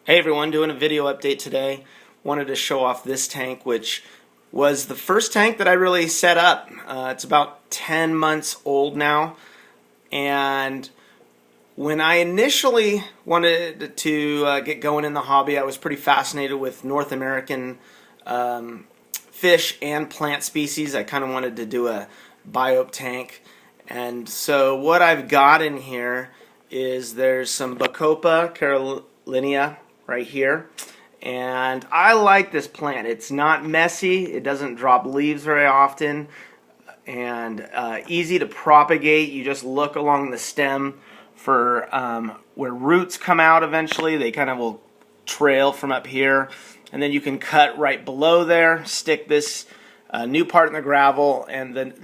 Hey everyone, doing a video update today. Wanted to show off this tank, which was the first tank that I really set up. It's about 10 months old now, and when I initially wanted to get going in the hobby, I was pretty fascinated with North American fish and plant species. I kind of wanted to do a biotope tank, and so what I've got in here is there's some Bacopa Carolina right here, and I like this plant. It's not messy, it doesn't drop leaves very often, and easy to propagate. You just look along the stem for where roots come out eventually. They kind of will trail from up here, and then you can cut right below there, stick this new part in the gravel, and then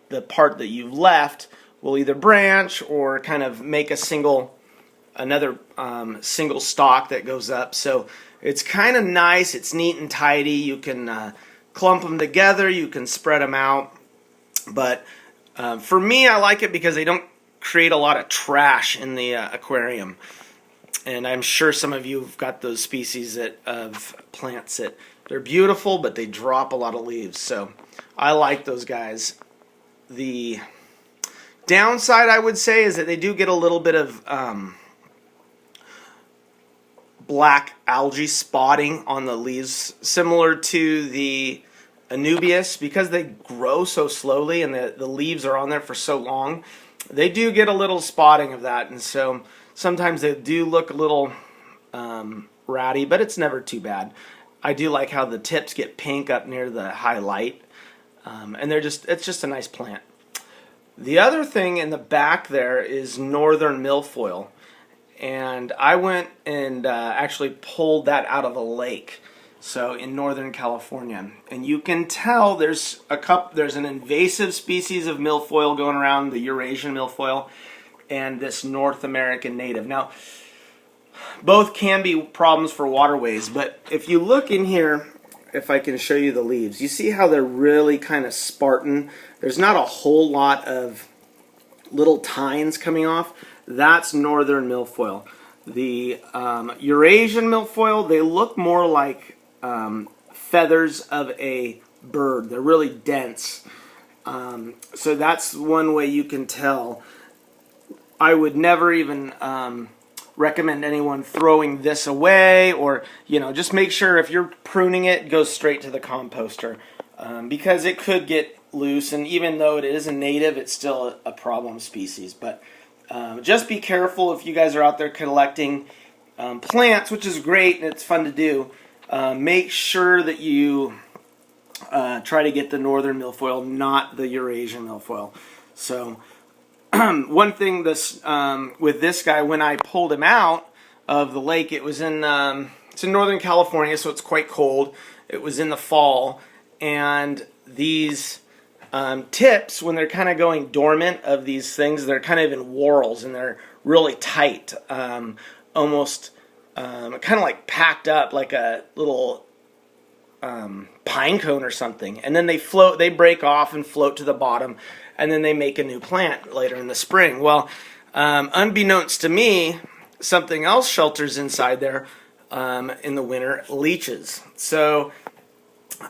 the part that you've left will either branch or kind of make another single stalk that goes up. So it's kind of nice, it's neat and tidy. You can clump them together, you can spread them out, but for me I like it because they don't create a lot of trash in the aquarium. And I'm sure some of you have got those species of plants that they're beautiful but they drop a lot of leaves, so I like those guys. The downside, I would say, is that they do get a little bit of black algae spotting on the leaves, similar to the Anubias. Because they grow so slowly and the leaves are on there for so long, they do get a little spotting of that, and so sometimes they do look a little ratty, but it's never too bad. I do like how the tips get pink up near the highlight, and it's just a nice plant. The other thing in the back there is northern milfoil, and I went and actually pulled that out of a lake, so in Northern California, and you can tell there's an invasive species of milfoil going around, the Eurasian milfoil, and this North American native. Now, both can be problems for waterways, but if you look in here, if I can show you the leaves, you see how they're really kind of Spartan. There's not a whole lot of little tines coming off. That's northern milfoil. The Eurasian milfoil, they look more like feathers of a bird. They're really dense. So that's one way you can tell. I would never even recommend anyone throwing this away, or just make sure if you're pruning it, go straight to the composter, because it could get loose, and even though it is a native, it's still a problem species. But just be careful if you guys are out there collecting plants, which is great and it's fun to do. Make sure that you try to get the northern milfoil, not the Eurasian milfoil. So one thing with this guy, when I pulled him out of the lake, it's in Northern California, so it's quite cold. It was in the fall, and these tips, when they're kind of going dormant of these things, they're kind of in whorls and they're really tight, almost kind of like packed up like a little pine cone or something, and then they break off and float to the bottom, and then they make a new plant later in the spring. Well, unbeknownst to me, something else shelters inside there in the winter, leeches. So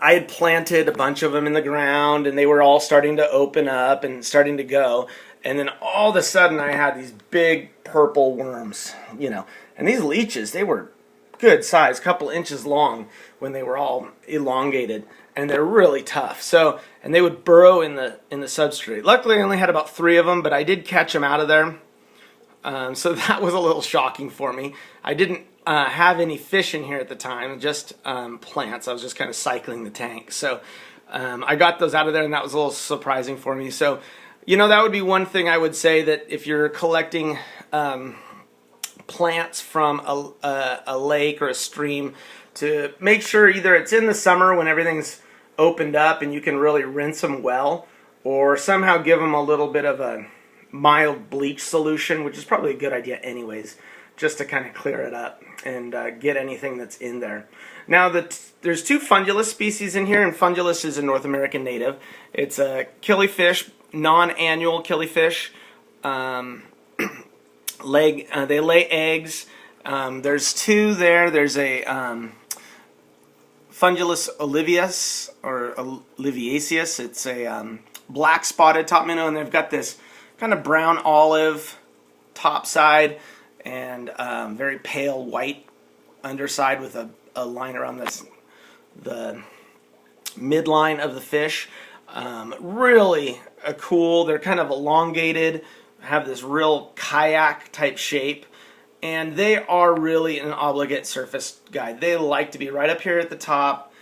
I had planted a bunch of them in the ground, and they were all starting to open up and starting to go, and then all of a sudden I had these big purple worms, and these leeches, they were good size, couple inches long when they were all elongated, and they're really tough. So, and they would burrow in the substrate. Luckily, I only had about 3 of them, but I did catch them out of there. So that was a little shocking for me. I didn't have any fish in here at the time, just plants. I was just kind of cycling the tank. So I got those out of there, and that was a little surprising for me. So, that would be one thing I would say, that if you're collecting plants from a lake or a stream, to make sure either it's in the summer when everything's opened up and you can really rinse them well, or somehow give them a little bit of a mild bleach solution, which is probably a good idea anyways, just to kind of clear it up and get anything that's in there. Now, there's 2 Fundulus species in here, and Fundulus is a North American native. It's a killifish, non-annual killifish. They lay eggs There's two there. There's a Fungulus olivius or oliviaceus. It's a black spotted Topminnow, and they've got this kind of brown olive top side and very pale white underside with a line around the midline of the fish. Really cool. They're kind of elongated, have this real kayak type shape, and they are really an obligate surface guide. They like to be right up here at the top.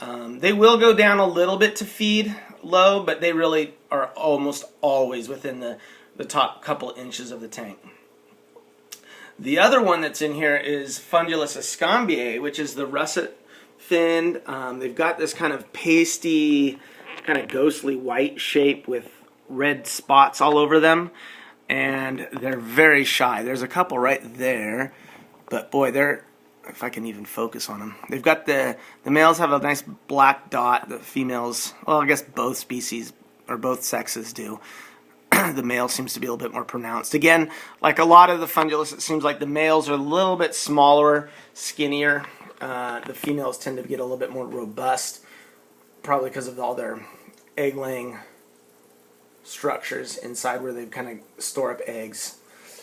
They will go down a little bit to feed low, but they really are almost always within the top couple inches of the tank. The other one that's in here is Fungulus escambiae, which is the russet finned. They've got this kind of pasty, kind of ghostly white shape with red spots all over them, and they're very shy. There's a couple right there, but boy, they're, if I can even focus on them. They've got the males have a nice black dot. The females, well, I guess both species or both sexes do. The male seems to be a little bit more pronounced. Again, like a lot of the Fungulus, it seems like the males are a little bit smaller, skinnier. The females tend to get a little bit more robust, probably because of all their egg-laying structures inside where they kind of store up eggs.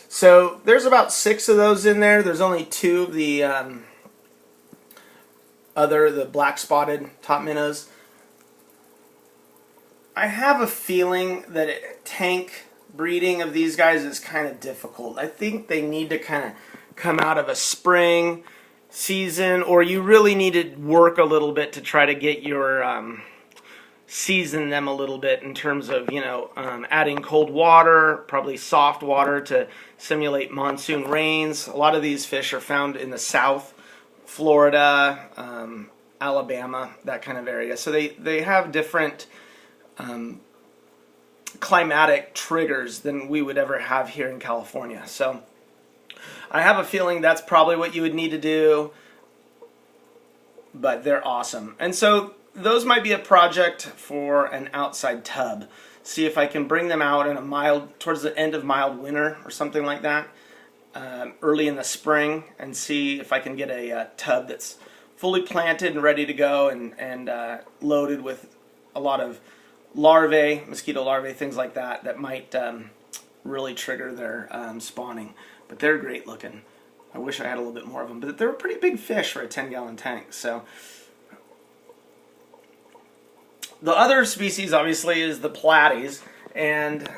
So there's about 6 of those in there. There's only 2 of the the black spotted Topminnows. I have a feeling that tank breeding of these guys is kind of difficult. I think they need to kind of come out of a spring season, or you really need to work a little bit to try to get your season them a little bit in terms of, adding cold water, probably soft water to simulate monsoon rains. A lot of these fish are found in the South, Florida, Alabama, that kind of area. So they have different climatic triggers than we would ever have here in California. So I have a feeling that's probably what you would need to do, but they're awesome. And so those might be a project for an outside tub. See if I can bring them out in towards the end of mild winter or something like that, early in the spring, and see if I can get a tub that's fully planted and ready to go and loaded with a lot of larvae, mosquito larvae, things like that might really trigger their spawning. But they're great looking. I wish I had a little bit more of them, but they're a pretty big fish for a 10-gallon tank. So the other species, obviously, is the Platies, and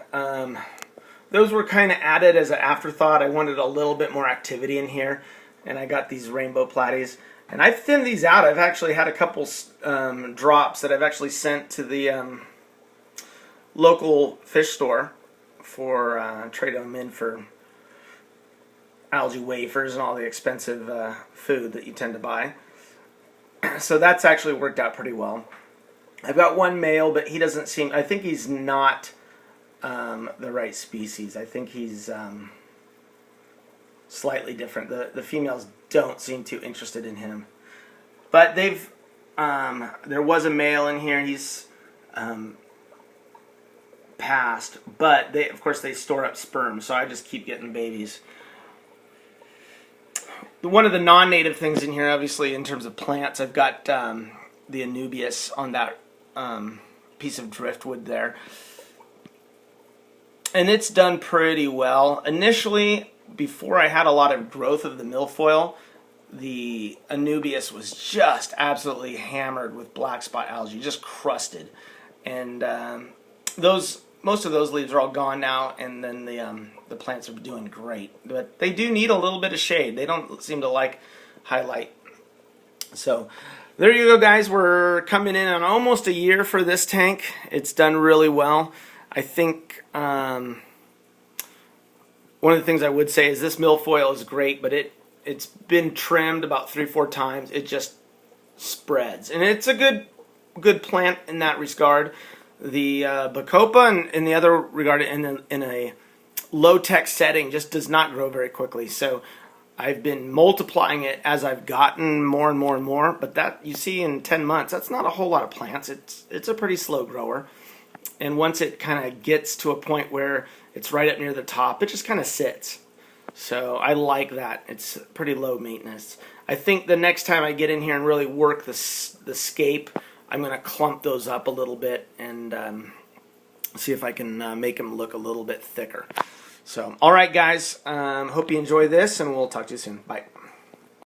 those were kind of added as an afterthought. I wanted a little bit more activity in here, and I got these Rainbow Platies. And I've thinned these out. I've actually had a couple drops that I've actually sent to the local fish store for trade them in for algae wafers and all the expensive food that you tend to buy. So that's actually worked out pretty well. I've got one male, but he doesn't seem, I think he's not the right species. I think he's slightly different. The females don't seem too interested in him. But they've, there was a male in here. He's passed, but they, of course, they store up sperm, so I just keep getting babies. One of the non-native things in here, obviously, in terms of plants, I've got the Anubias on that piece of driftwood there. And it's done pretty well. Initially, before I had a lot of growth of the milfoil, the Anubias was just absolutely hammered with black spot algae, just crusted. And most of those leaves are all gone now, and then the plants are doing great. But they do need a little bit of shade. They don't seem to like highlight. So there you go, guys. We're coming in on almost a year for this tank. It's done really well. I think one of the things I would say is this milfoil is great, but it's been trimmed about 3-4 times. It just spreads, and it's a good plant in that regard. The Bacopa, and in the other regard, in a low-tech setting, just does not grow very quickly. So I've been multiplying it as I've gotten more and more and more. But that, you see, in 10 months, that's not a whole lot of plants. It's a pretty slow grower. And once it kind of gets to a point where it's right up near the top, it just kind of sits. So I like that. It's pretty low maintenance. I think the next time I get in here and really work the scape, I'm going to clump those up a little bit and see if I can make them look a little bit thicker. So, all right, guys. Hope you enjoy this, and we'll talk to you soon. Bye.